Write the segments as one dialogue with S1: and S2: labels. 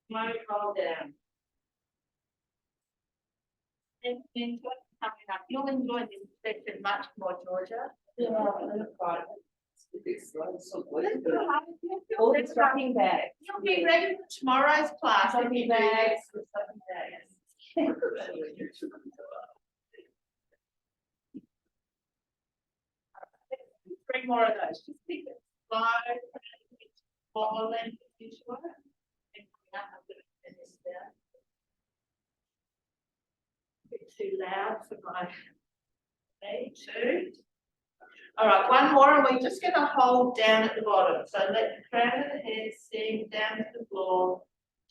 S1: Slow roll down. And coming up. You'll enjoy this section much more, Georgia.
S2: Yeah, that's fine. It's so good.
S1: All
S2: the stocking bags.
S1: You'll be ready for tomorrow's class. if you do this.
S2: Stocking bags.
S1: 3 more of those. Just keep it slow. Fall into it. And I'm going to turn this down. A bit too loud for my me too. All right, one more, and we're just going to hold down at the bottom. So let the crown of the head sink down to the floor.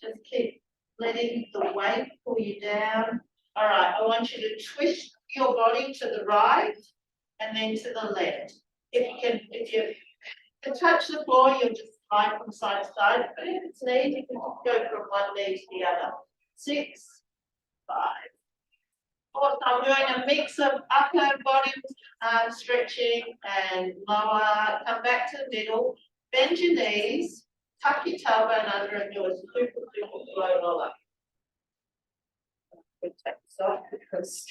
S1: Just keep letting the weight pull you down. All right, I want you to twist your body to the right and then to the left. If you can touch the floor, you'll just slide from side to side. But if it's needed, you can just go from one knee to the other. 6, 5. Also, I'm doing a mix of upper body stretching and lower. Come back to the middle. Bend your knees. Tuck your tailbone under and do a super slow roller. We'll take this off because it's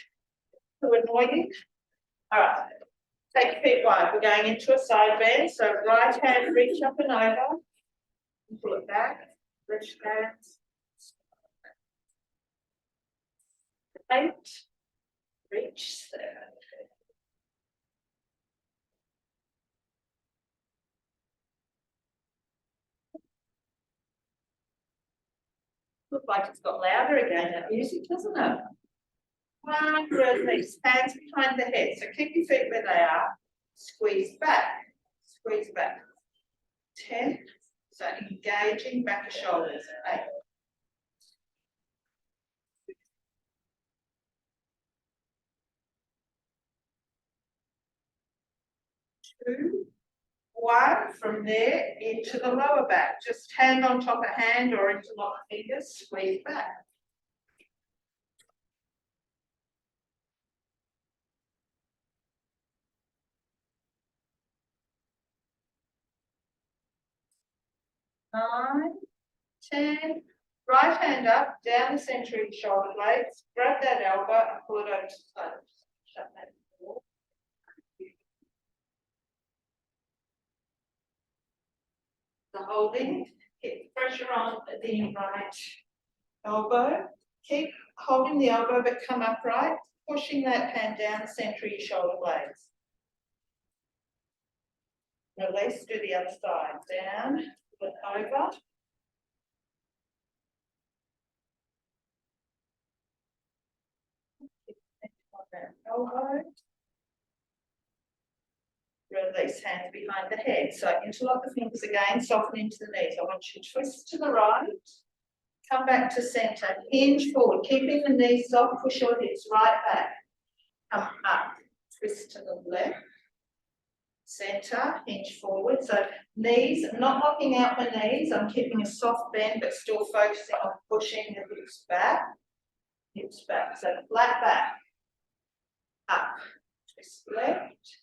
S1: too annoying. All right. Take your feet wide. We're going into a side bend. So right hand reach up and over. Pull it back. Lift hands. 8. Reach 7. Looks like it's got louder again, that music, doesn't it? 1, release, hands behind the head. So keep your feet where they are. Squeeze back. Squeeze back. 10. So engaging back of shoulders. 8. 2, 1. From there into the lower back. Just hand on top of hand or interlock fingers. Squeeze back. 9, 10. Right hand up, down the centre of the shoulder blades. Grab that elbow and pull it over to the side. Shut that door. The holding, keep pressure on the right elbow. Keep holding the elbow but come upright, pushing that hand down the centre of your shoulder blades. Release, do the other side. Down, flip over. Elbow. Release, hands behind the head. So interlock the fingers again, soften into the knees. I want you to twist to the right. Come back to centre, hinge forward, keeping the knees soft, push your hips right back. Come up, twist to the left. Centre, hinge forward. So knees, I'm not locking out my knees. I'm keeping a soft bend, but still focusing on pushing the hips back. Hips back. So flat back. Up. Twist left.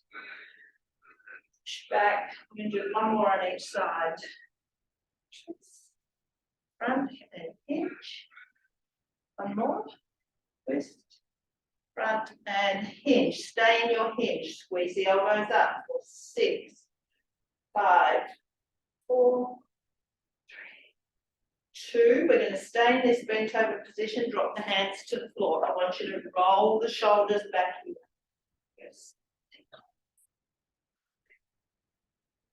S1: Push back. I'm going to do one more on each side. Twist. Front and hinge. One more. Twist. Front and hinge. Stay in your hinge. Squeeze the elbows up. 6, 5, 4, 3, 2. We're going to stay in this bent over position. Drop the hands to the floor. I want you to roll the shoulders back here. Yes.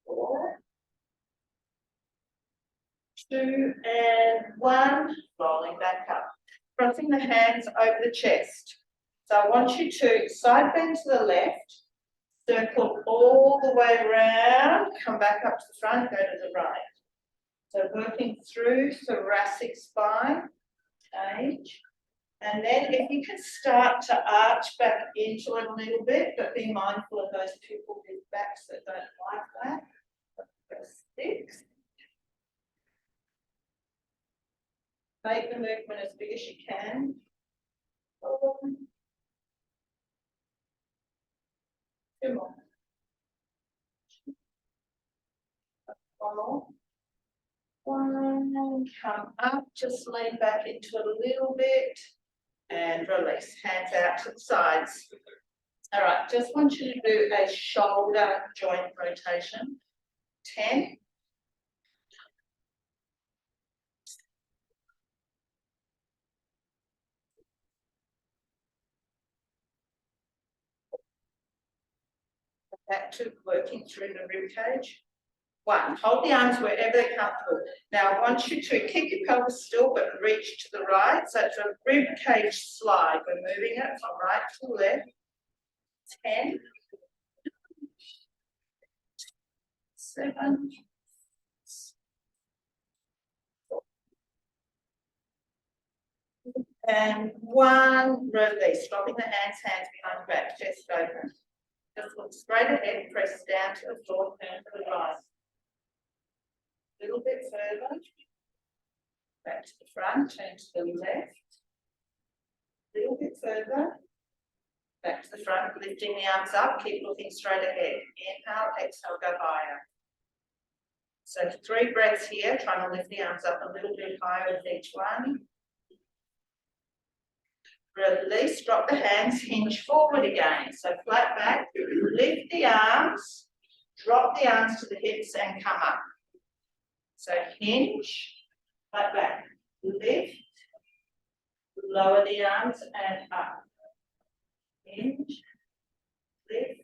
S1: 4, 2, and 1. Rolling back up. Crossing the hands over the chest. So I want you to side bend to the left. Circle all the way around, come back up to the front, go to the right. So working through thoracic spine, change. And then if you can start to arch back into it a little bit, but be mindful of those people with backs that don't like that. Go 6. Make the movement as big as you can. 4. 2 more. 1 more. 1. and come up, just lean back into it a little bit and release, hands out to the sides. All right, just want you to do a shoulder joint rotation. 10. Back to working through the rib cage. 1, hold the arms wherever they're comfortable. Now I want you to keep your pelvis still but reach to the right. So it's a rib cage slide. We're moving it from right to left. 10. 7. And 1, release, dropping the hands behind the back, chest open. Just look straight ahead, press down to the floor, turn to the right. A little bit further. Back to the front, turn to the left. A little bit further. Back to the front, lifting the arms up, keep looking straight ahead. Inhale, exhale, go higher. So 3 breaths here, trying to lift the arms up a little bit higher with each one. Release, drop the hands, hinge forward again. So flat back, lift the arms, drop the arms to the hips and come up. So hinge, flat back, lift, lower the arms and up. Hinge, lift,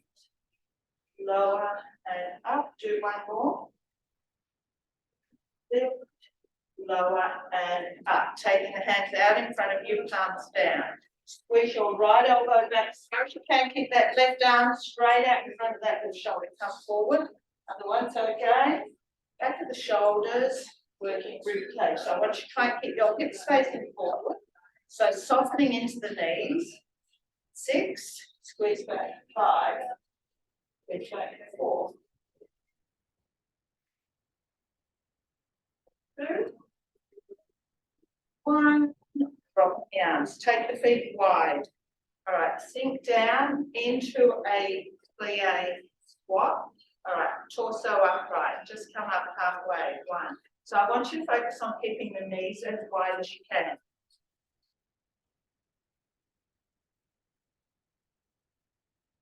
S1: lower and up. Do 1 more. Lift, lower and up. Taking the hands out in front of you, palms down. Squeeze your right elbow back as much as you can. Keep that left arm straight out in front of that left shoulder. Come forward. Other one. So again, back of the shoulders, working rib cage. So I want you to try and keep your hips facing forward. So softening into the knees. 6, squeeze back. 5, squeeze back. 4, 2, 1. Drop the arms. Take the feet wide. All right, sink down into a plie squat. All right, torso upright. Just come up halfway. 1. So I want you to focus on keeping the knees as wide as you can.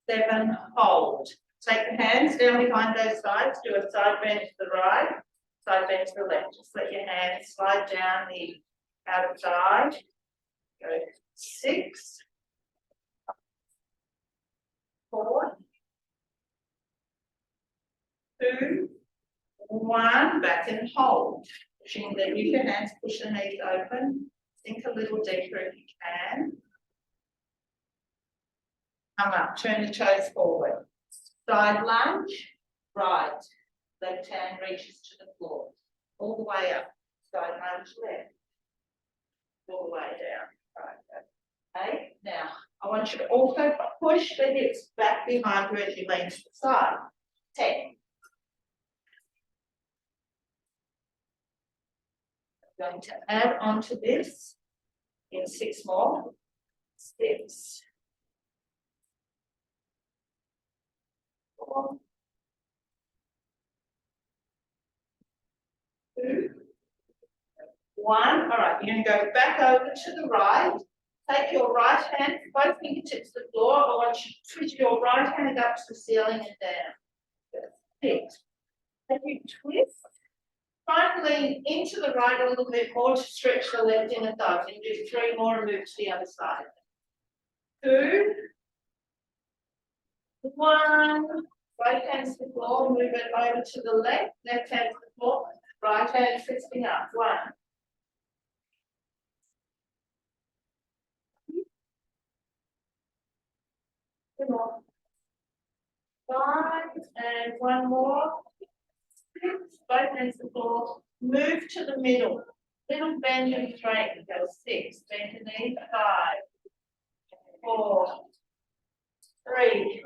S1: 7, hold. Take the hands down behind those sides. Do a side bend to the right, side bend to the left. Just let your hands slide down the outer side. Go 6, 4, 2, 1. Back and hold. Pushing the use your hands, push the knees open. Sink a little deeper if you can. Come up, turn the toes forward. Side lunge, right. Left hand reaches to the floor. All the way up. Side lunge left. All the way down. Right. Okay. Now, I want you to also push the hips back behind you as you lean to the side. 10. I'm going to add on to this in 6 more. 6. 4. 2. 1. All right, you're going to go back over to the right. Take your right hand, both fingertips to the floor. I want you to twist your right hand up to the ceiling and down. 6. Then you twist. Try and lean into the right a little bit more to stretch the left inner thigh. And do 3 more and move to the other side. 2. 1. Right hand to the floor, move it over to the left. Left hand to the floor. Right hand twisting up. 1. 2 more. 5 and 1 more. 6. Both hands to the floor. Move to the middle. Little bend and straighten. Go 6. Bend the knee. 5, 4, 3,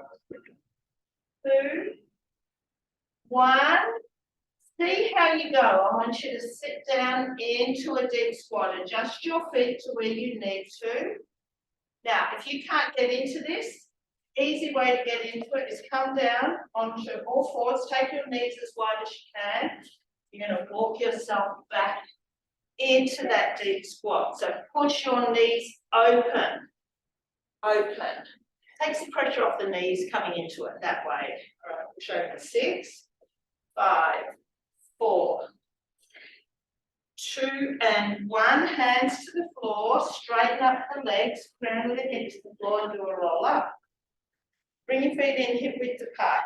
S1: 2, 1. See how you go. I want you to sit down into a deep squat. Adjust your feet to where you need to. Now, if you can't get into this, easy way to get into it is come down onto all 4s. Take your knees as wide as you can. You're going to walk yourself back into that deep squat. So push your knees open, open. Takes the pressure off the knees coming into it that way. All right, we'll show you 6, 5, 4, 2 and 1. Hands to the floor, straighten up the legs, crown of the head to the floor and do a roll up. Bring your feet in hip width apart.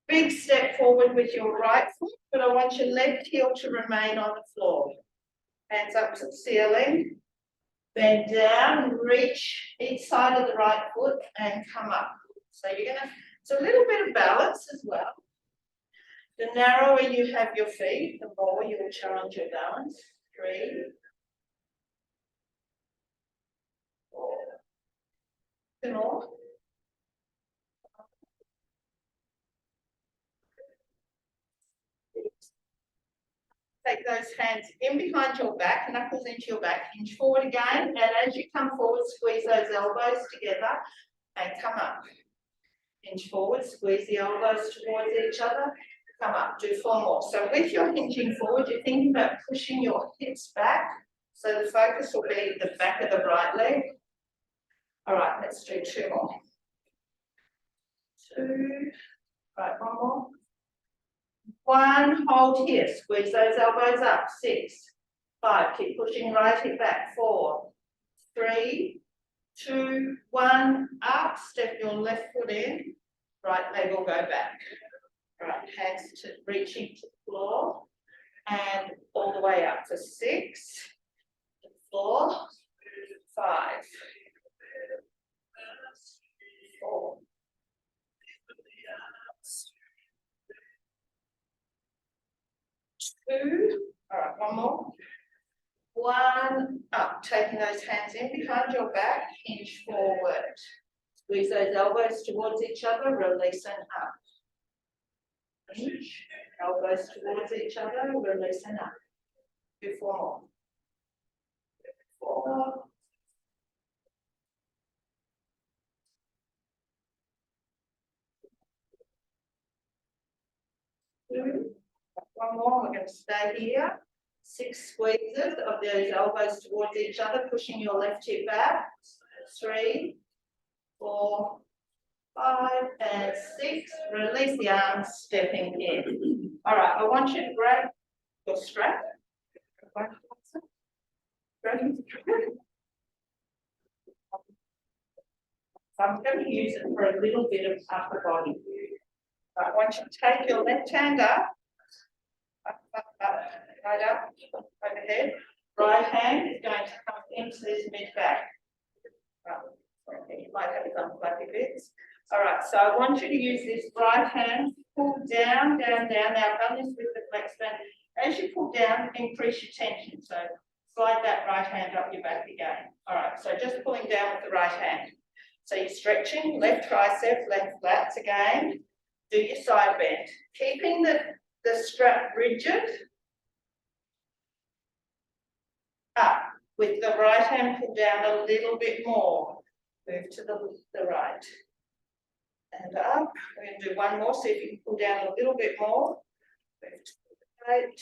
S1: Big step forward with your right foot, but I want your left heel to remain on the floor. Hands up to the ceiling. Bend down, reach each side of the right foot and come up. So you're gonna, it's a little bit of balance as well. The narrower you have your feet, the more you will challenge your balance. 3, 4, 2 more. Take those hands in behind your back, knuckles into your back, hinge forward again, and as you come forward, squeeze those elbows together and come up. Hinge forward, squeeze the elbows towards each other, come up, do 4 more. So with your hinging forward, you're thinking about pushing your hips back, so the focus will be the back of the right leg. All right, let's do 2 more. 2, right, 1 more. 1, hold here, squeeze those elbows up, 6, 5, keep pushing right hip back, 4, 3, 2, 1, up, step your left foot in, right leg will go back. Right, hands to reaching to the floor, and all the way up to 6, to the floor, 5, 4, 2, all right, 1 more. 1, up, taking those hands in behind your back, hinge forward. Squeeze those elbows towards each other, release and up. Hinge, elbows towards each other, release and up. Do 4 more. 4. 2. 1 more, we're going to stay here. 6 squeezes of those elbows towards each other, pushing your left hip back. 3, 4, 5, and 6. Release the arms, stepping in. All right, I want you to grab your strap. So I'm going to use it for a little bit of upper body. I want you to take your left hand up, right up, overhead. Right hand is going to come into this mid back. You might have some fluffy bits. All right, so I want you to use this right hand, pull down, down, down. Now I've done this with the flex band. As you pull down, increase your tension. So slide that right hand up your back again. All right, so just pulling down with the right hand. So you're stretching, left tricep, left lats again. Do your side bend. Keeping the strap rigid. Up. With the right hand, pull down a little bit more. Move to the right. And up. We're going to do 1 more. See if you can pull down a little bit more. Move to the right.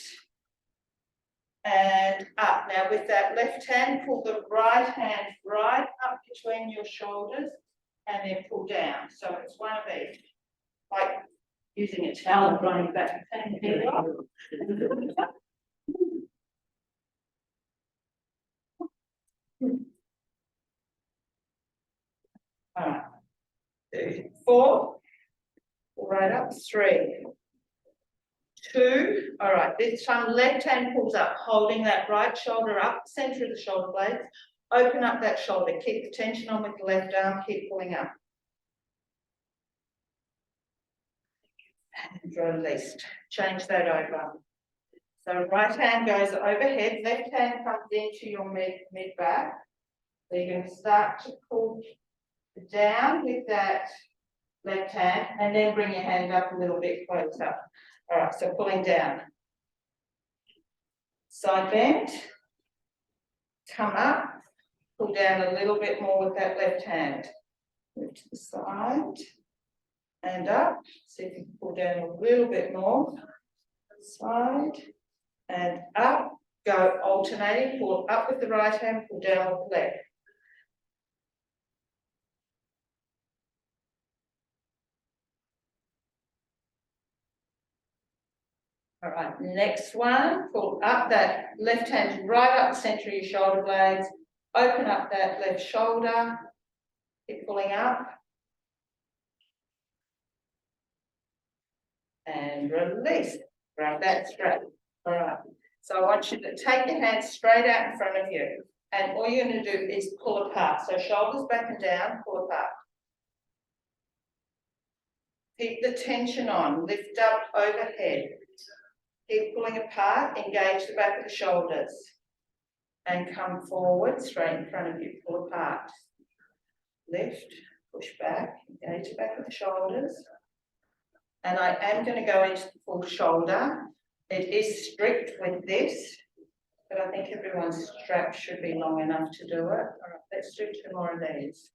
S1: And up. Now with that left hand, pull the right hand right up between your shoulders and then pull down. So it's one of each. Like using a towel and running back. All right. 2, 4. Right up. 3, 2. All right. This time, left hand pulls up, holding that right shoulder up, center of the shoulder blades. Open up that shoulder. Keep the tension on with the left arm. Keep pulling up. And released. Change that over. So right hand goes overhead, left hand comes into your mid back. So you're going to start to pull down with that left hand and then bring your hand up a little bit closer. All right, so pulling down. Side bend. Come up. Pull down a little bit more with that left hand. Move to the side. And up. See if you can pull down a little bit more. Side. And up. go alternating, pull up with the right hand, pull down with the left. All right, next one, pull up that left hand right up the centre of your shoulder blades, open up that left shoulder, keep pulling up. And release, grab that straight. All right, so I want you to take your hands straight out in front of you. And all you're going to do is pull apart. So shoulders back and down, pull apart. Keep the tension on, lift up overhead. Keep pulling apart, engage the back of the shoulders. And come forward, straight in front of you, pull apart. Lift, push back, engage the back of the shoulders. And I am going to go into the full shoulder. It is strict with this, but I think everyone's strap should be long enough to do it. All right, let's do 2 more of these.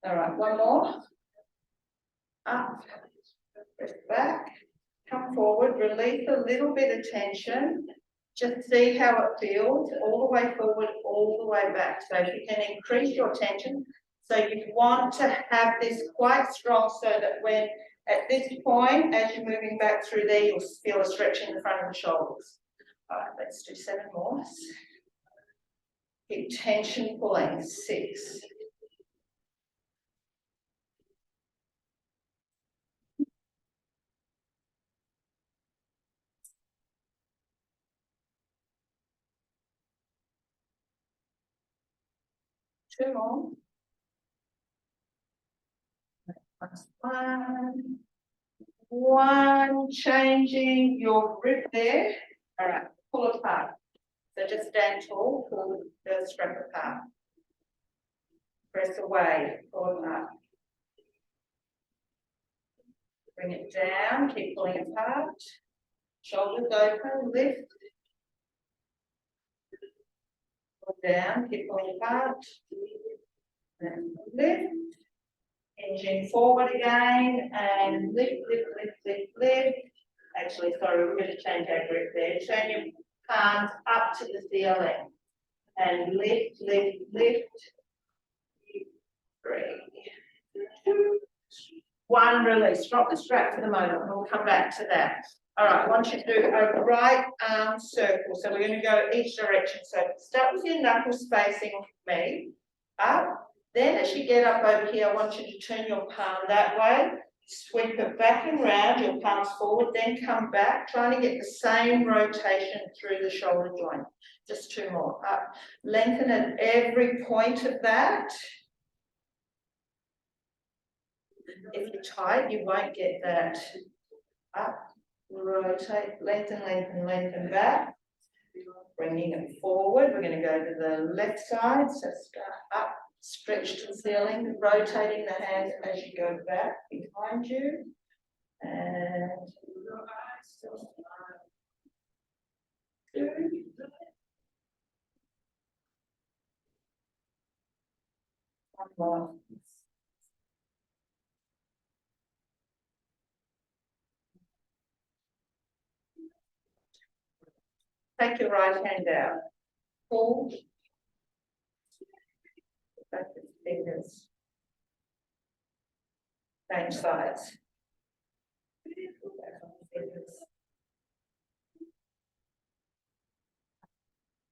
S1: All right, 1 more. Up, press back, come forward, release a little bit of tension. Just see how it feels, all the way forward, all the way back. So if you can increase your tension. So you want to have this quite strong so that when at this point, as you're moving back through there, you'll feel a stretch in the front of the shoulders. All right, let's do 7 more. Keep tension pulling, 6. Two more. Last one. One, changing your grip there. All right, pull apart. So just stand tall, pull the strap apart. Press away, pull apart. Bring it down, keep pulling apart. Shoulders open, lift. Pull down, keep pulling apart. And lift. Engine forward again and lift, lift, lift, lift, lift. Actually, sorry, we're going to change our grip there. Turn your palms up to the ceiling and lift, lift, lift. 3, 2, 1, release. Drop the strap for the moment and we'll come back to that. All right, I want you to do a right arm circle. So we're going to go each direction. So start with your knuckles facing me, up. Then as you get up over here, I want you to turn your palm that way, sweep it back and round, your palms forward, then come back, trying to get the same rotation through the shoulder joint. Just 2 more. Up, lengthen at every point of that. If you're tight, you won't get that. Up, rotate, lengthen, lengthen, lengthen back. Bringing it forward, we're going to go to the left side, so start up. Stretch to the ceiling, rotating the hands as you go back behind you. And 2. One more. Take your right hand out. Pull. Back the fingers. Same sides.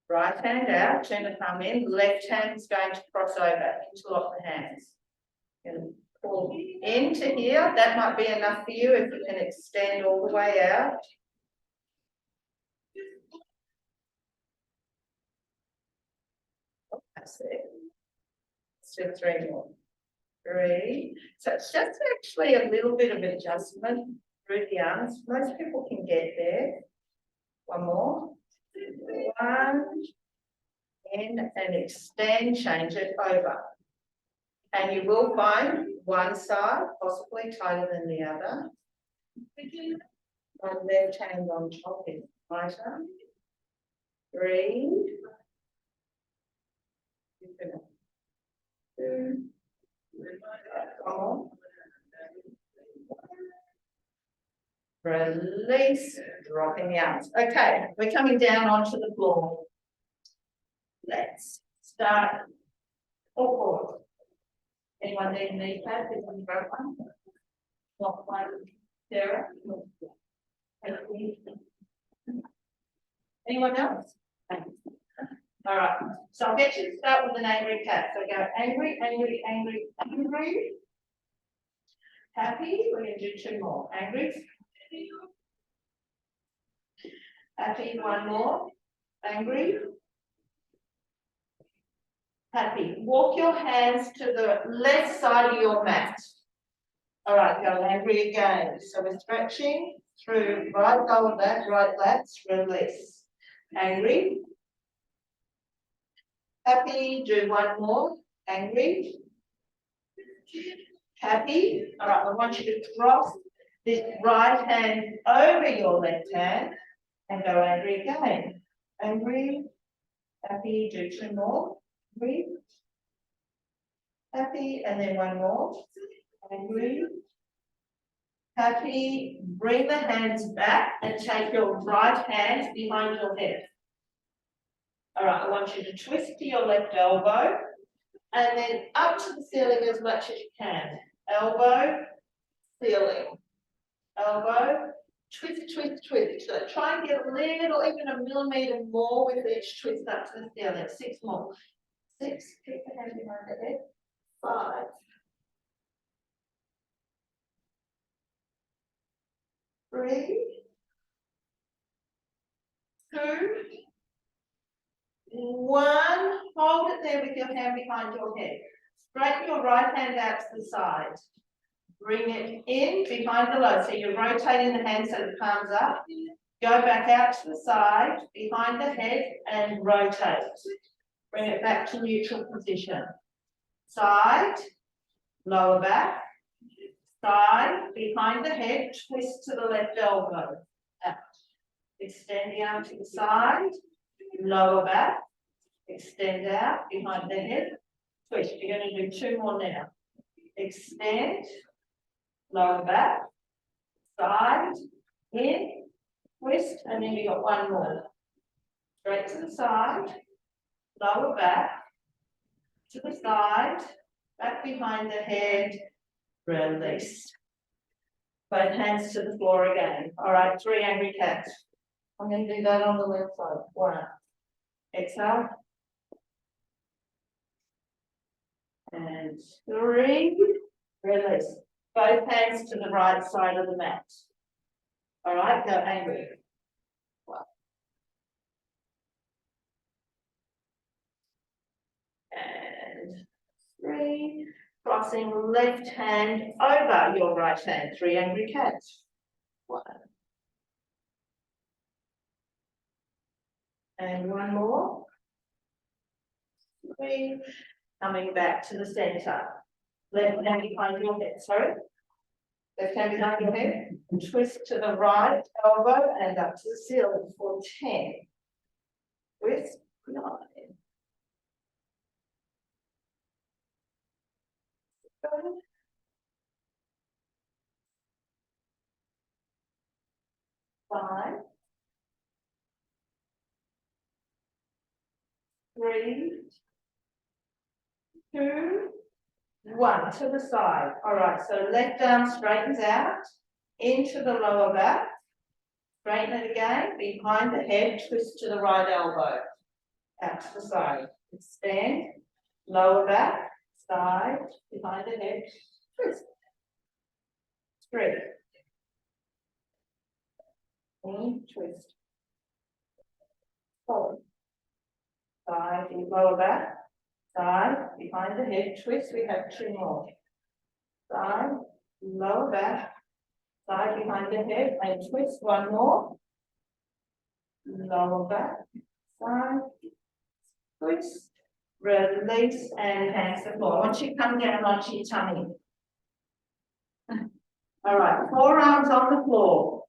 S1: Right hand out, turn the thumb in, left hand is going to cross over, interlock the hands. And pull into here, that might be enough for you if you can extend all the way out. That's it. Let's do 3 more. 3. So it's just actually a little bit of adjustment through the arms. Most people can get there. 1 more. 1. In and extend, change it over. And you will find one side possibly tighter than the other. One left hand on top is tighter. 3. 2. 1 more. Release, dropping the arms. Okay, we're coming down onto the floor. Let's start. Forward. Anyone need a knee pad? Is on the broke one? Not one. Sarah? Anyone else? All right, so I'll get you to start with an angry cat. So go angry, angry, angry, angry. Happy, we're going to do two more. Angry. Happy, one more. Angry. Happy. Walk your hands to the left side of your mat. All right, go angry again. So we're stretching through right lower back, right lats, release. Angry. Happy, do one more. Angry. Happy. All right, I want you to cross this right hand over your left hand and go angry again. Angry. Happy, do two more. Angry. Happy, and then one more. Angry. Happy, bring the hands back and take your right hand behind your head. All right, I want you to twist to your left elbow and then up to the ceiling as much as you can. Elbow, ceiling, elbow, twist, twist, twist. So try and get a little, even a millimetre more with each twist up to the ceiling. 6 more. 6, keep the hand behind the head. 5. 3, 2, 1. Hold it there with your hand behind your head. Straighten your right hand out to the side. Bring it in behind the load. So you're rotating the hand so the palms up. Go back out to the side, behind the head, and rotate. Bring it back to neutral position. Side, lower back, side, behind the head, twist to the left elbow. Out. Extend the arm to the side, lower back, extend out, behind the head, twist. You're going to do 2 more now. Extend, lower back, side, in, twist, and then you got 1 more. Straight to the side, lower back, to the side, back behind the head, release. Both hands to the floor again. All right, 3 angry cats. I'm going to do that on the left side. 1. Exhale. And 3. Release. Both hands to the right side of the mat. All right, go angry. 1. And 3. Crossing left hand over your right hand. 3 angry cats. 1. And 1 more. 3. Coming back to the center. Left hand behind your head. Sorry. Left hand behind your head. Twist to the right elbow and up to the ceiling for 10. Twist. 9. 7. 5. 3. 2. 1 to the side. All right, so left arm straightens out into the lower back. Straighten it again, behind the head, twist to the right elbow. Out to the side. Extend, lower back, side, behind the head, twist. 3. Twist. 4. Side, lower back. Side, behind the head, twist, we have 2 more. Side, lower back, side behind the head, and twist 1 more. Lower back, side, twist, release, and hands to the floor. Once you come down onto your tummy. All right, forearms on the floor.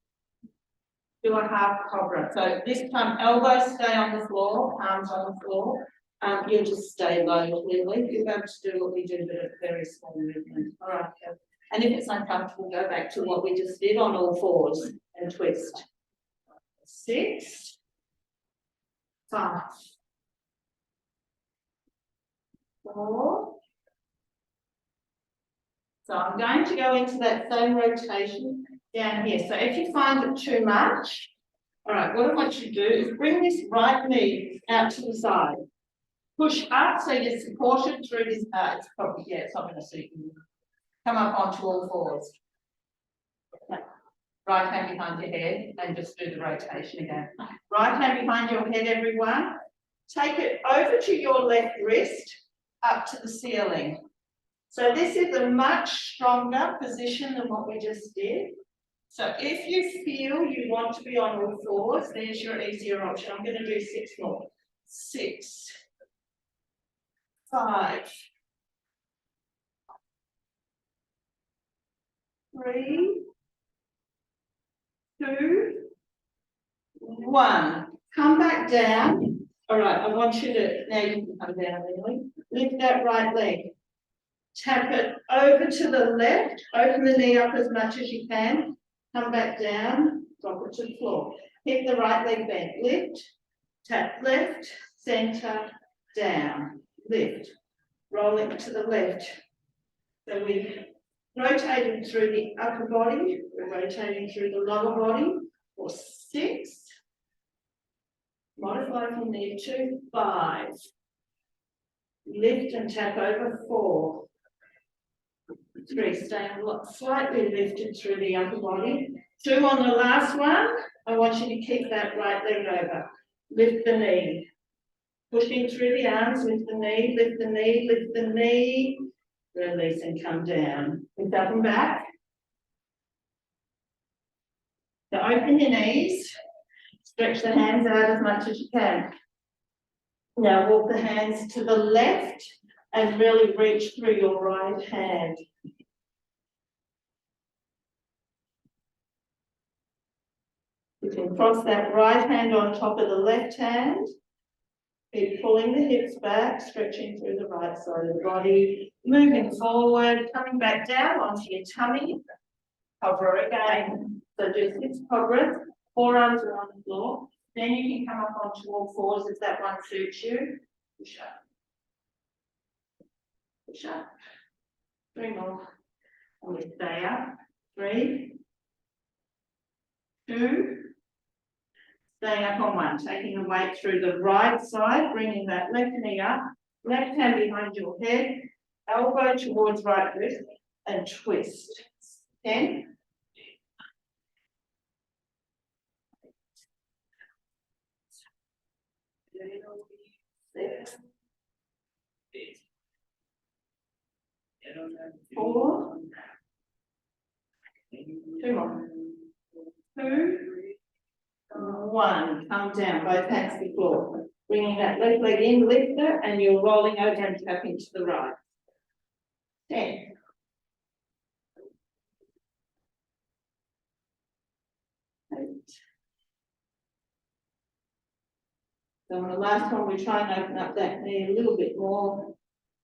S1: Do a half cobra. So this time, elbows stay on the floor, arms on the floor. You'll just stay low clearly. You're going to do what we do, but a very small movement. All right, And if it's uncomfortable, go back to what we just did on all fours and twist. 6, 5, 4. So I'm going to go into that same rotation down here. So if you find it too much, all right, what I want you to do is bring this right knee out to the side. Push up so you're supported through this. It's probably, yeah, it's not going to suit you. Come up onto all fours. Right hand behind your head and just do the rotation again. Right hand behind your head, everyone. Take it over to your left wrist, up to the ceiling. So this is a much stronger position than what we just did. So if you feel you want to be on all fours, there's your easier option. I'm going to do 6 more. 6, 5, 3, 2, 1. Come back down. All right, I want you to, now you can come down, really. Lift that right leg. Tap it over to the left. Open the knee up as much as you can. Come back down. Drop it to the floor. Hit the right leg bent. Lift. Tap left, center, down. Lift. Roll it to the left. So we're rotating through the upper body. We're rotating through the lower body. For 6. Modify if you need to. 5. Lift and tap over. 4. 3. Staying slightly lifted through the upper body. 2 on the last one. I want you to keep that right leg over. Lift the knee. Pushing through the arms. Lift the knee. Lift the knee. Lift the knee. Release and come down. Lift up and back. So open your knees. Stretch the hands out as much as you can. Now walk the hands to the left and really reach through your right hand. You can cross that right hand on top of the left hand. Keep pulling the hips back, stretching through the right side of the body. Moving forward, coming back down onto your tummy. Hover again. So do 6 cobras. Forearms are on the floor. Then you can come up onto all fours if that one suits you. Push up. Push up. 3 more. And we stay up. 3, 2. Staying up on 1. Taking the weight through the right side, bringing that left knee up. Left hand behind your head. Elbow towards right wrist and twist. 10. 6, 4, 2 more. 2, 1. Come down, both hands to the floor. Bringing that left leg in, lift it, and you're rolling over and tapping to the right. 10. 8. So on the last one, we try and open up that knee a little bit more.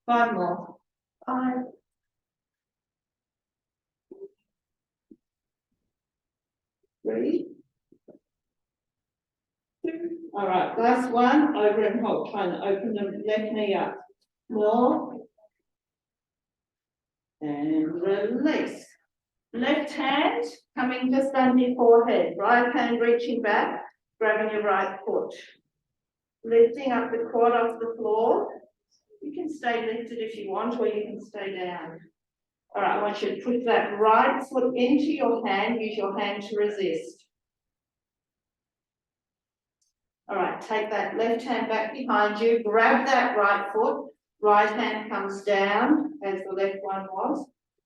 S1: 5 more. 5. 3. 2. All right, last one, over and hold. Trying to open the left knee up. More. And release. Left hand coming just under your forehead. Right hand reaching back, grabbing your right foot. Lifting up the quad off the floor. You can stay lifted if you want, or you can stay down. All right, I want you to put that right foot into your hand. Use your hand to resist. All right, take that left hand back behind you. Grab that right foot. Right hand comes down, as the left one was.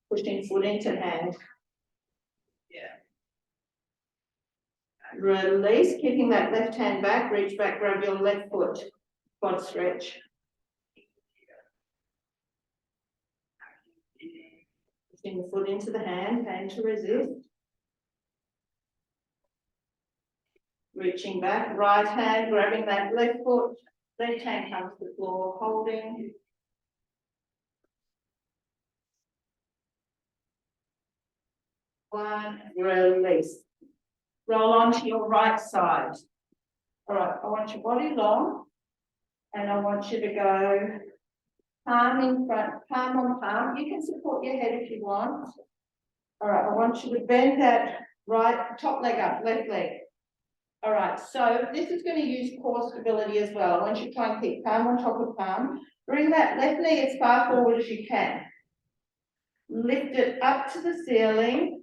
S1: Pushing foot into hand. Release, keeping that left hand back, reach back, grab your left foot, quad stretch. Pushing the foot into the hand, hand to resist. Reaching back, right hand, grabbing that left foot, left hand comes to the floor, holding. one, release. Roll onto your right side. All right, I want your body long, and I want you to go palm in front, palm on palm. You can support your head if you want. All right, I want you to bend that right, top leg up, left leg. All right, so this is going to use core stability as well. I want you to try and keep palm on top of palm. Bring that left knee as far forward as you can. Lift it up to the ceiling.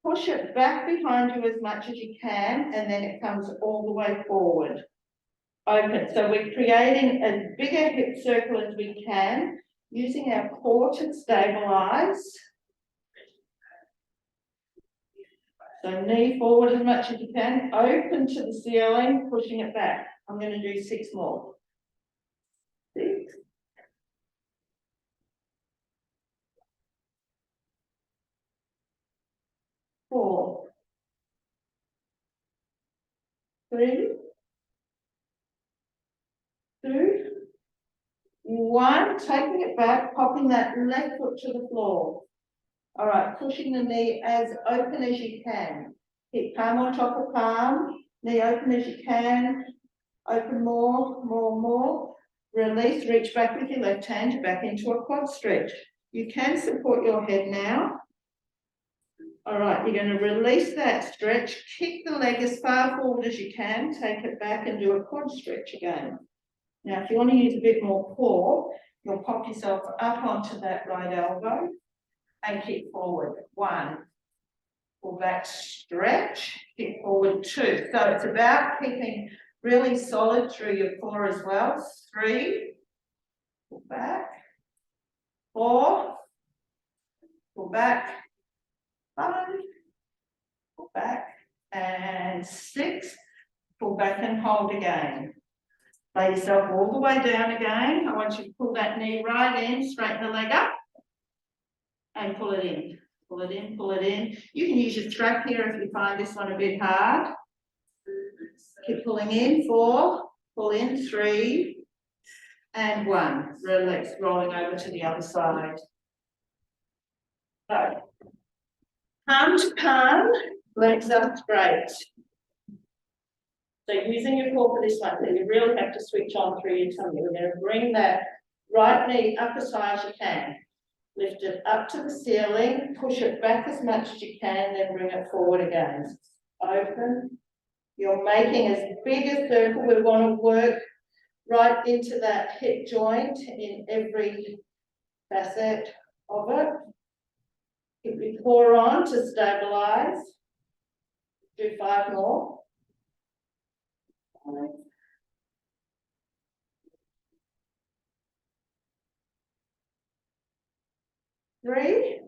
S1: Push it back behind you as much as you can, and then it comes all the way forward. Open. So we're creating as big a hip circle as we can, using our core to stabilize. So knee forward as much as you can, open to the ceiling, pushing it back. I'm going to do 6 more. 6. 4. 3. 2. 1. Taking it back, popping that left foot to the floor. All right, pushing the knee as open as you can. Keep palm on top of palm, knee open as you can. Open more, more, more. Release, reach back with your left hand back into a quad stretch. You can support your head now. All right, you're going to release that stretch, kick the leg as far forward as you can, take it back and do a quad stretch again. Now, if you want to use a bit more core, you'll pop yourself up onto that right elbow and kick forward. 1, pull back, stretch, kick forward. 2. So it's about keeping really solid through your core as well. 3, pull back. 4, pull back. 5, pull back. And 6, pull back and hold again. Lay yourself all the way down again. I want you to pull that knee right in, straighten the leg up, and pull it in. Pull it in, pull it in. You can use your strap here if you find this one a bit hard. Keep pulling in. 4, pull in. 3, and 1. Release, rolling over to the other side. So, palm to palm, legs up straight. So using your core for this one, so you really have to switch on through your tummy. We're going to bring that right knee up as high as you can. Lift it up to the ceiling, push it back as much as you can, then bring it forward again. Open. You're making as big a circle. We want to work right into that hip joint in every facet of it. Keep your core on to stabilize. Do 5 more. 5. 3.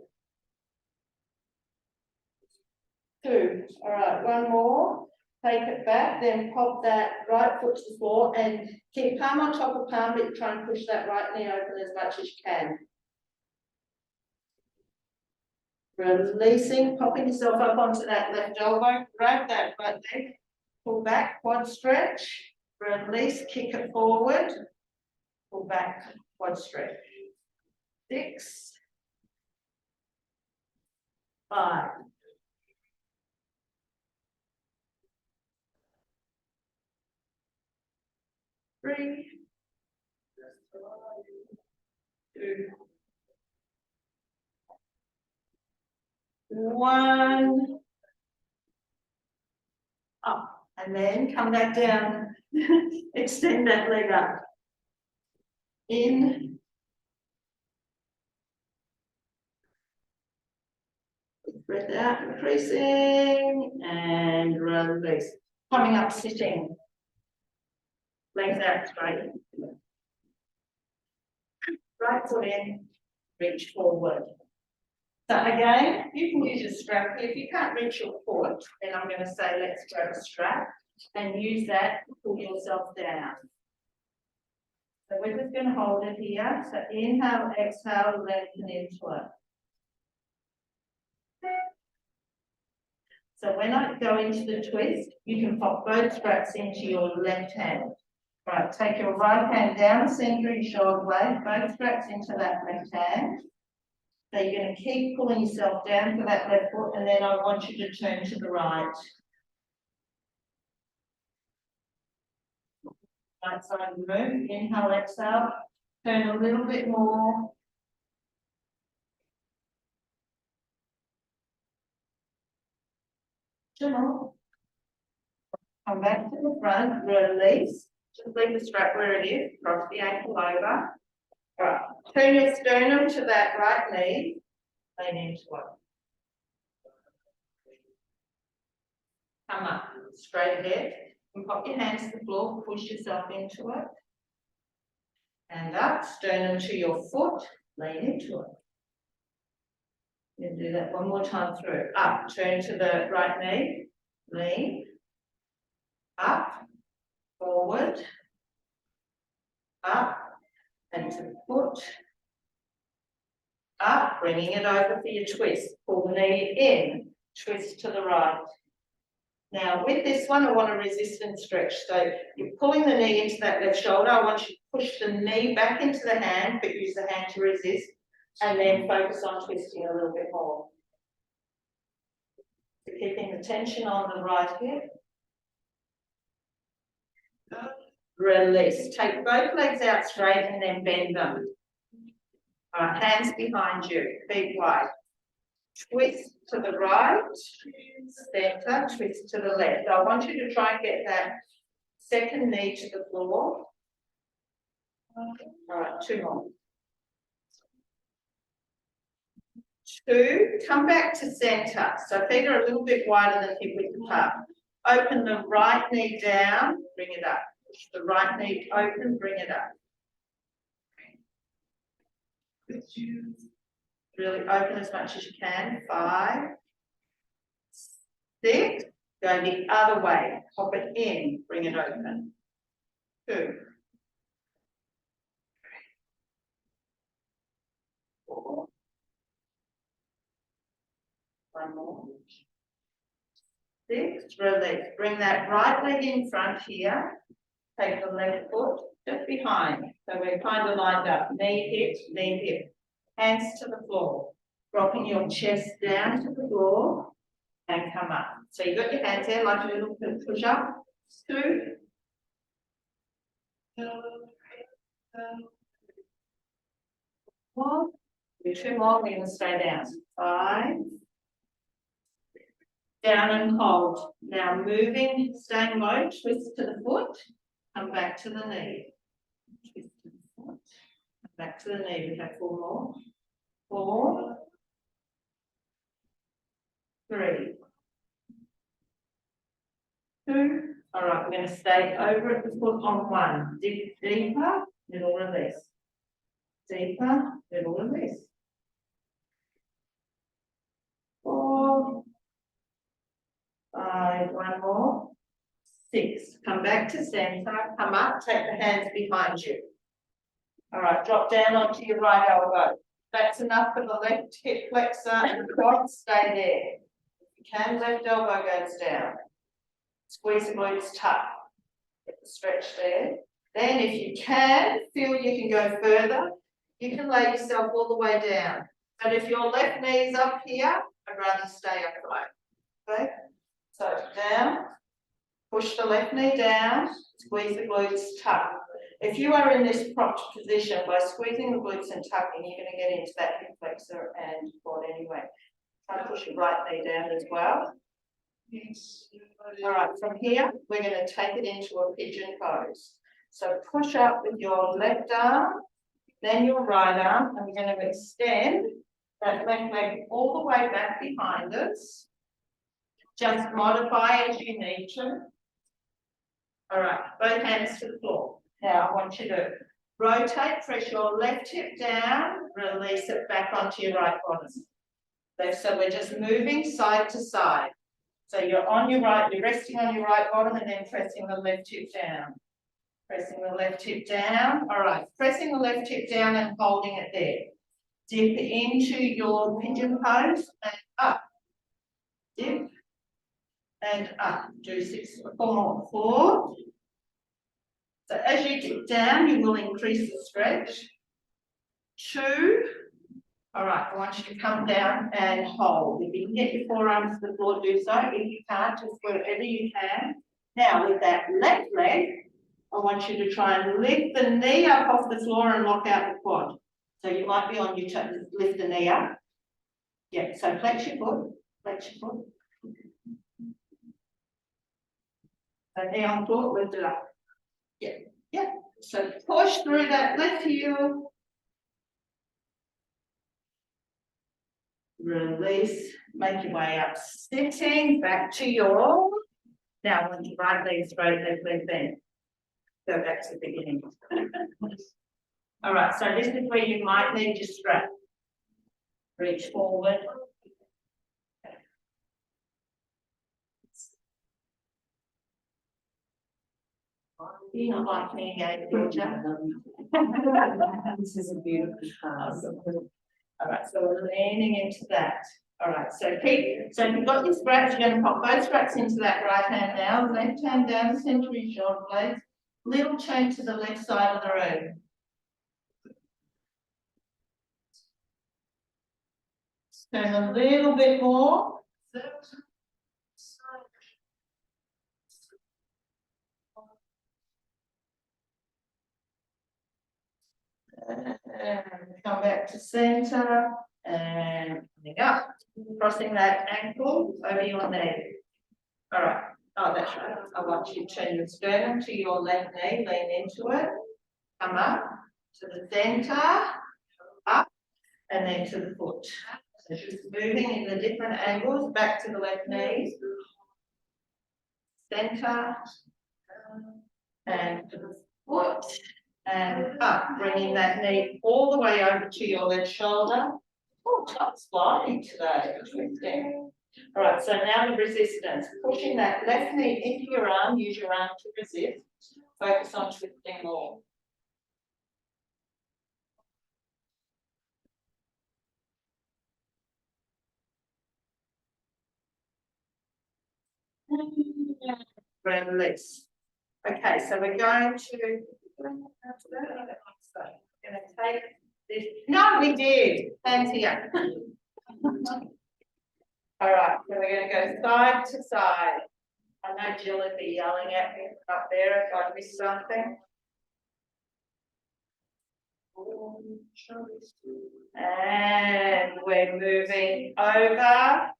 S1: 2. All right, 1 more. Take it back, then pop that right foot to the floor and keep palm on top of palm, but try and push that right knee open as much as you can. Releasing, popping yourself up onto that left elbow, grab that right leg, pull back, quad stretch, release, kick it forward, pull back, quad stretch. 6, 5. 3, 2, 1. Up, and then come back down. Extend that leg up. In. Breath out, increasing, and release. Coming up, sitting. Legs out straight. Right foot in, reach forward. So again, you can use a strap. If you can't reach your foot, then I'm going to say let's grab a strap and use that to pull yourself down. So we're just going to hold it here. So inhale, exhale, lengthen into it. So when I go into the twist, you can pop both straps into your left hand. Right, take your right hand down the center of your shoulder blade, both straps into that left hand. So you're going to keep pulling yourself down to that left foot, and then I want you to turn to the right. Right side of the room, inhale, exhale, turn a little bit more. Two more. Come back to the front, release, just leave the strap where it is, cross the ankle over. Right, turn your sternum to that right knee, lean into it. Come up, straight ahead, and pop your hands to the floor, push yourself into it. And up, sternum to your foot, lean into it. You do that one more time through. Up, turn to the right knee, lean. Up, forward, up, and to the foot. Up, bringing it over for your twist. Pull the knee in, twist to the right. Now with this one, I want a resistance stretch. So you're pulling the knee into that left shoulder. I want you to push the knee back into the hand, but use the hand to resist, and then focus on twisting a little bit more. So keeping the tension on the right hip. Release. Take both legs out straight and then bend them. All right, hands behind you, feet wide. Twist to the right, center, twist to the left. I want you to try and get that second knee to the floor. All right, two more. Two, come back to center. So feet are a little bit wider than hip width apart. Open the right knee down, bring it up. Push the right knee open, bring it up. Really open as much as you can. 5, 6, go the other way. Pop it in, bring it open. 2, 4. One more. 6, release. Bring that right leg in front here. Take the left foot just behind. So we're kind of lined up. Knee, hip. Hands to the floor. Dropping your chest down to the floor and come up. So you've got your hands there like a little bit of push up. 2. 4. Do 2 more. We're going to stay down. 5. Down and hold. Now moving, staying low, twist to the foot, come back to the knee. Twist to the foot, come back to the knee. We have 4 more. 4, 3, 2. All right, we're going to stay over at the foot on 1. Dig deeper, little release. Deeper, little release. 4, 5, 1 more. 6, come back to center, come up, take the hands behind you. All right, drop down onto your right elbow. That's enough for the left hip flexor and quad, stay there. If you can, left elbow goes down. Squeeze the glutes tuck. Get the stretch there. Then if you can, feel you can go further, you can lay yourself all the way down. But if your left knee is up here, I'd rather stay upright. Okay? So down, push the left knee down, squeeze the glutes, tuck. If you are in this propped position, by squeezing the glutes and tucking, you're going to get into that hip flexor and quad anyway. Try to push your right knee down as well. All right, from here, we're going to take it into a pigeon pose. So push up with your left arm, then your right arm, and we're going to extend that left leg all the way back behind us. Just modify as you need to. All right, both hands to the floor. Now I want you to rotate, press your left hip down, release it back onto your right bottom. So we're just moving side to side. So you're on your right, you're resting on your right bottom and then pressing the left hip down. Pressing the left hip down. All right, pressing the left hip down and holding it there. Dip into your pigeon pose and up. Dip and up. Do 4 more. 4. So as you dip down, you will increase the stretch. 2, All right, I want you to come down and hold. If you can get your forearms to the floor, do so. If you can't, just wherever you can. Now, with that left leg, I want you to try and lift the knee up off the floor and lock out the quad. So you might be on your toes, lift the knee up. Yeah, so flex your foot, flex your foot. So knee on floor, lift it up. Yeah, yeah. So push through that left heel. Release, make your way up, sitting back to your. Now, when your right leg straight, left leg bent. Go back to the beginning. All right, so this is where you might need your strap. Reach forward. You not like me again, Georgia?
S2: This is a beautiful house.
S1: All right, so we're leaning into that. All right, so so if you've got your straps, you're going to pop both straps into that right hand now, left hand down the centre of your shoulder blades, little turn to the left side of the room. Turn a little bit more. And come back to centre and coming up, crossing that ankle over your knee. All right. Oh, that's right. I want you to turn your sternum to your left knee, lean into it, come up to the centre, up, and then to the foot. So just moving in the different angles, back to the left knee, centre, and to the foot, and up, bringing that knee all the way over to your left shoulder. Oh, tongue's flying today. Interesting. All right, so now the resistance. Pushing that left knee into your arm, use your arm to resist. Focus on twisting more. Release. Okay, so we're going to take this. No, we did. Hands here. All right, so we're going to go side to side. I know Jill would be yelling at me up there if I missed something. And we're moving over.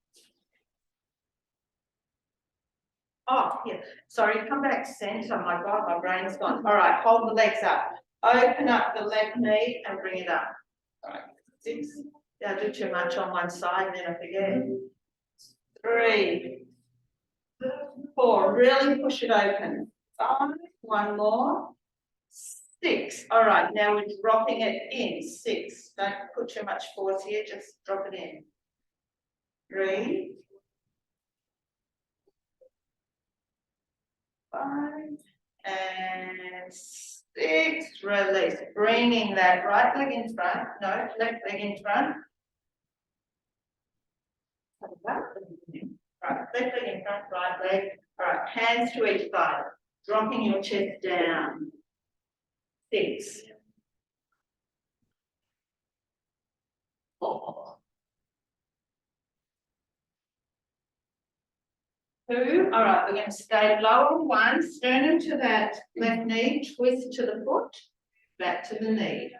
S1: Oh, yeah. Sorry, come back centre. My God, my brain's gone. All right, hold the legs up. Open up the left knee and bring it up. All right, 6. Don't do too much on one side, then I forget. 3, 4. Really push it open. 5. One more. 6. All right, now we're dropping it in. 6. Don't put too much force here, just drop it in. 3, 5, and 6. Release. Bringing that right leg in front. No, left leg in front. Right, left leg in front, right leg. All right, hands to each side. Dropping your chest down. 6. 4. 2. All right, we're going to stay lower. 1, sternum to that left knee, twist to the foot, back to the knee.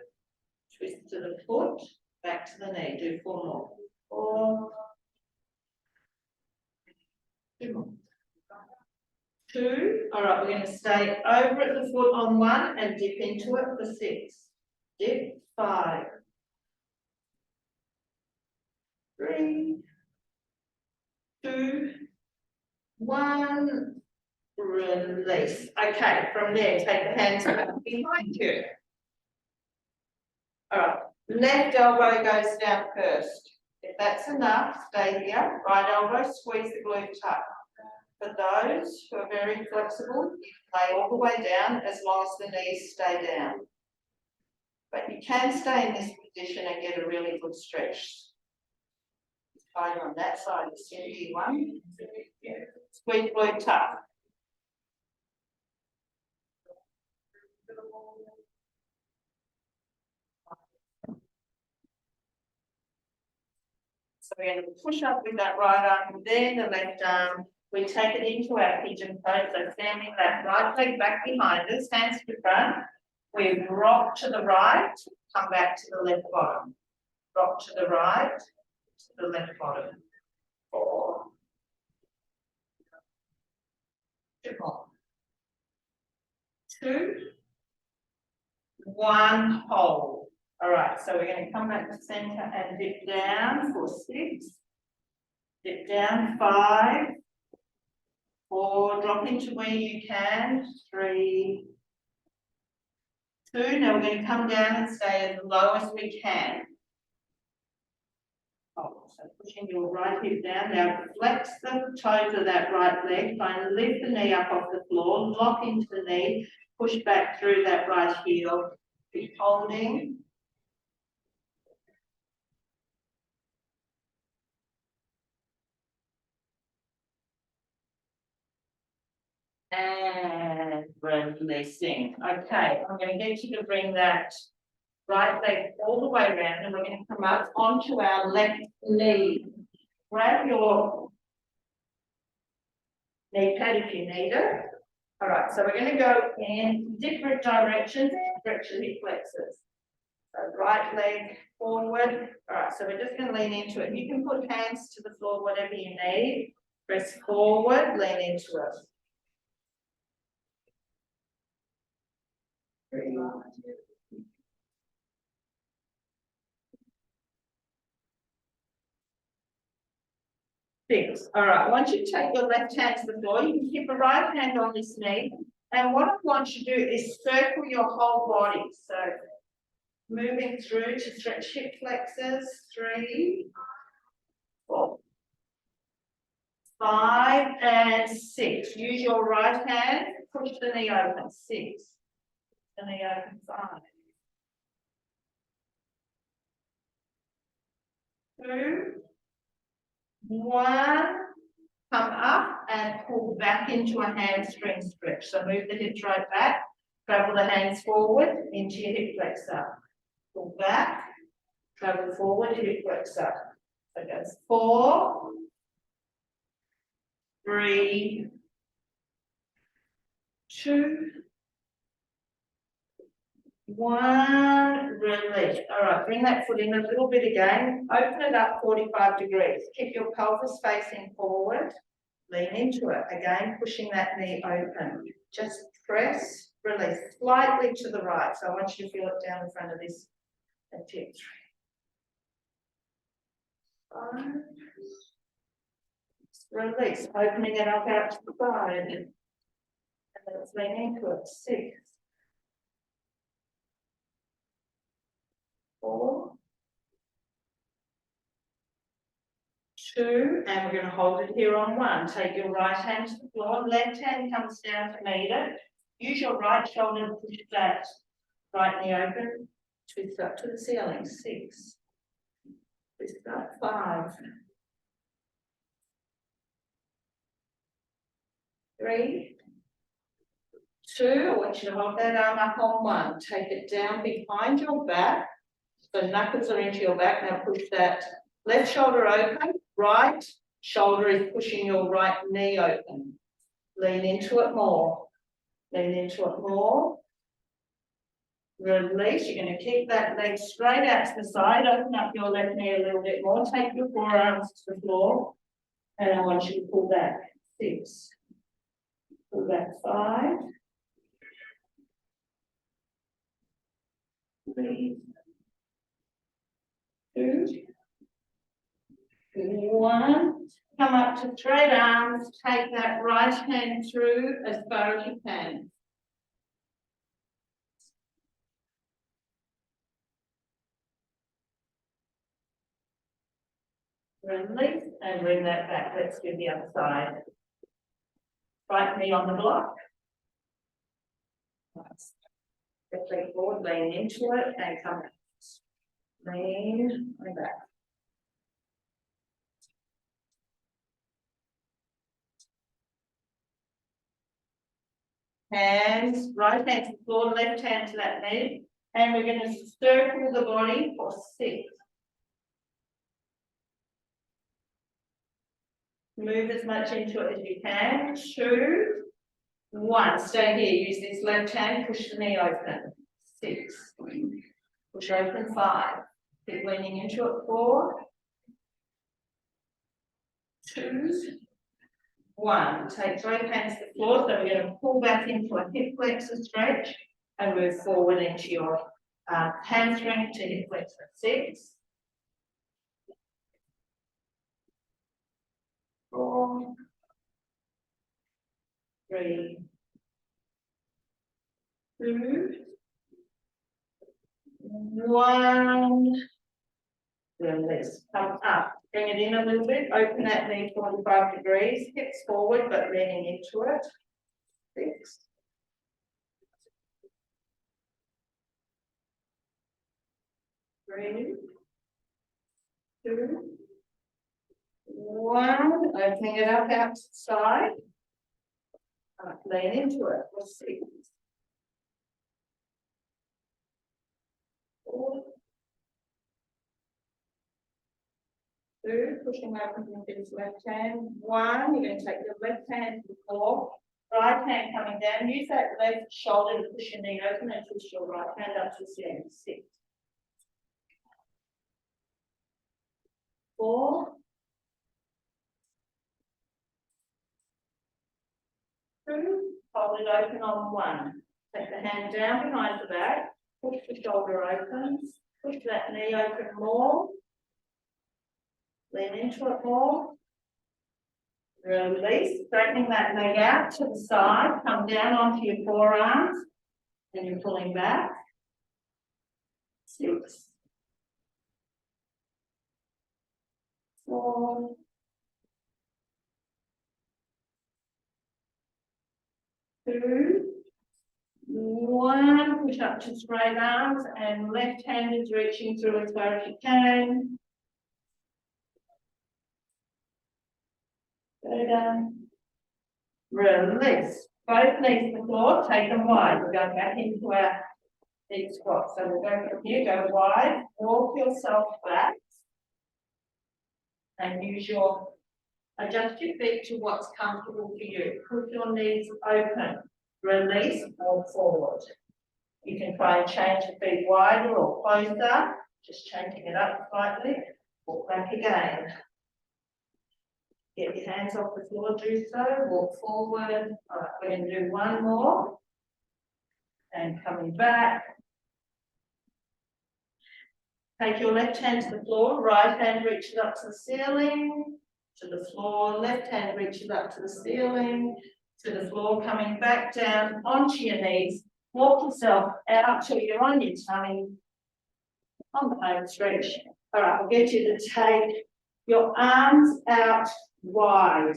S1: Twist to the foot, back to the knee. Do 4 more. 4. 2 more. 2. All right, we're going to stay over at the foot on 1 and dip into it for 6. Dip. 5. 3. 2. 1. Release. Okay, from there, take the hands behind you. All right, left elbow goes down first. If that's enough, stay here. Right elbow, squeeze the glute up. For those who are very flexible, you can lay all the way down as long as the knees stay down. But you can stay in this position and get a really good stretch. Try on that side, the steady one. Squeeze glute up. We're going to push up with that right arm, then the left arm. We take it into our pigeon pose, so standing that right leg back behind us, hands to front. We rock to the right, come back to the left bottom. Rock to the right, to the left bottom. 4. 2 more. 2. 1, hold. All right, so we're going to come back to center and dip down for 6. Dip down 5. 4, drop into where you can. 3. 2, now we're going to come down and stay as low as we can. Oh, so pushing your right hip down. Now flex the toes of that right leg. Try and lift the knee up off the floor. Lock into the knee. Push back through that right heel. Keep holding. And releasing. Okay, I'm going to get you to bring that right leg all the way around, and we're going to come up onto our left knee. Grab your knee pad if you need it. All right, so we're going to go in different directions, stretch the hip flexors. So right leg forward. All right, so we're just going to lean into it. You can put hands to the floor, whatever you need. Press forward, lean into it. 3. 6. All right, once you take your left hand to the floor, you can keep the right hand on this knee. And what I want you to do is circle your whole body. So moving through to stretch hip flexors. 3, 4, 5, and 6. Use your right hand, push the knee open. 6. The knee open. 5. 2, 1. Come up and pull back into a hamstring stretch. So move the hips right back, travel the hands forward into your hip flexor. Pull back, travel forward, hip flexor. So it goes 4, 3, 2, 1, release. All right, bring that foot in a little bit again. Open it up 45 degrees. Keep your pelvis facing forward. Lean into it. Again, pushing that knee open. Just press, release slightly to the right. So I want you to feel it down in front of this. And 2, 3, 5. Release, opening it up out to the side. And then let's lean into it. 6. 4. 2, and we're going to hold it here on 1. Take your right hand to the floor, left hand comes down to meet it. Use your right shoulder to push that right knee open. Twist up to the ceiling. 6. Twist up. 5. 3, 2. I want you to hold that arm up on 1. Take it down behind your back. So knuckles are into your back. Now push that left shoulder open. Right shoulder is pushing your right knee open. Lean into it more. Lean into it more. Release. You're going to keep that leg straight out to the side. Open up your left knee a little bit more. Take your forearms to the floor. And I want you to pull back. 6. Pull back. 5. 3. 2. 1. Come up to straight arms. Take that right hand through as far as you can. Release and bring that back. Let's do the other side. Right knee on the block. Step leg forward, lean into it and come back. Lean and back. Hands, right hand to the floor, left hand to that knee. And we're going to circle the body for 6. Move as much into it as you can. 2, 1. Stay here. Use this left hand. Push the knee open. 6. Push open. 5. Keep leaning into it. 4, 2, 1. Take both hands to the floor. So we're going to pull back into a hip flexor stretch and move forward into your hamstring to hip flexor. 6, 4, 3, 2, 1. Release. Come up. Bring it in a little bit. Open that knee 45 degrees. Hips forward, but leaning into it. 6. 3, 2, 1. Opening it up out to the side. Lean into it. 6. 4, 2, pushing open into this left hand. 1, you're going to take your left hand to the floor, right hand coming down. Use that left shoulder to push your knee open and twist your right hand up to the ceiling. 6, 4, 2, hold it open on 1. Take the hand down behind the back, push the shoulder open, push that knee open more. Lean into it more. Release, straightening that leg out to the side, come down onto your forearms, and you're pulling back. 6, 4, 2, 1. Push up to straight arms, and left hand is reaching through as far as you can. Go down. Release. Both knees to the floor, take them wide. We're going back into our deep squat. So we'll go from here, go wide, walk yourself back, and adjust your feet to what's comfortable for you. Put your knees open, release, walk forward. You can try and change the feet wider or closer, just changing it up slightly. Walk back again. Get your hands off the floor, do so, walk forward. All right, we're going to do one more. And coming back. Take your left hand to the floor, right hand reaches up to the ceiling, to the floor, left hand reaches up to the ceiling, to the floor, coming back down onto your knees. Walk yourself out till you're on your tummy, on the home stretch. All right, I'll get you to take your arms out wide.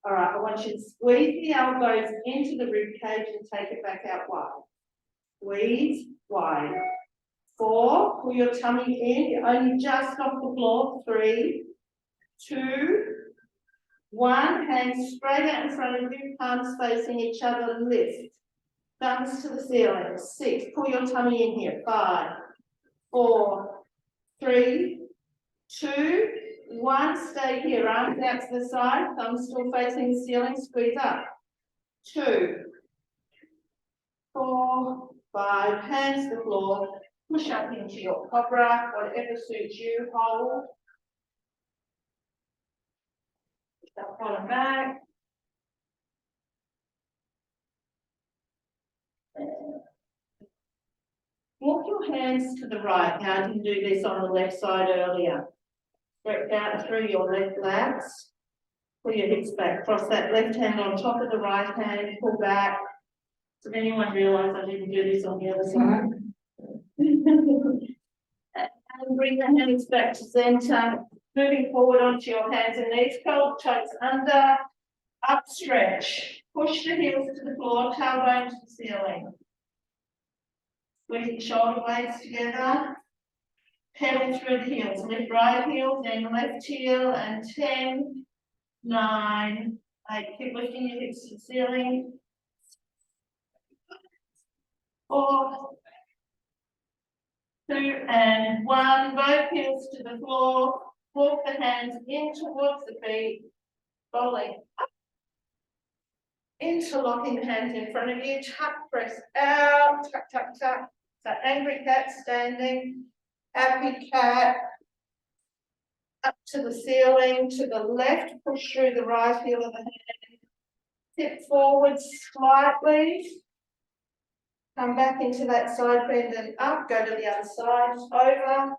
S1: All right, I want you to squeeze the elbows into the rib cage and take it back out wide. Squeeze wide. 4, pull your tummy in, you're only just off the floor. 3, 2, 1, hands straight out in front of you, palms facing each other, lift. Thumbs to the ceiling. 6, pull your tummy in here. 5, 4, 3, 2, 1, stay here, arms out to the side, thumbs still facing the ceiling, squeeze up. 2, 4, 5, hands to the floor, push up into your cobra, whatever suits you, hold. Stop falling back. Walk your hands to the right. Now I didn't do this on the left side earlier. Stretch out through your left lats. Pull your hips back. Cross that left hand on top of the right hand. Pull back. Did anyone realise I didn't do this on the other side? And bring the hands back to centre. Moving forward onto your hands and knees. Curl toes under. Up stretch. Push the heels to the floor. Tailbone to the ceiling. Squeeze the shoulder blades together. Pedal through the heels. Lift right heel, then left heel, and 10, 9, 8. Keep lifting your hips to the ceiling. 4, 2, and 1. Both heels to the floor. Walk the hands in towards the feet. rolling up. Interlocking the hands in front of you, tuck, press out, tuck, tuck, tuck. So angry cat standing, happy cat. Up to the ceiling, to the left, push through the right heel of the hand. Tip forward slightly. Come back into that side bend and up, go to the other side, over.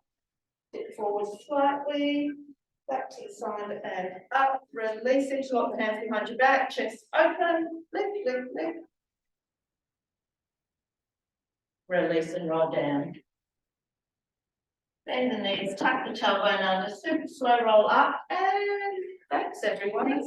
S1: Tip forward slightly. Back to the side and up, release, interlock the hands behind your back, chest open, lift, lift, lift. Release and roll down. Bend the knees, tuck the tailbone under, super slow roll up, and thanks everyone.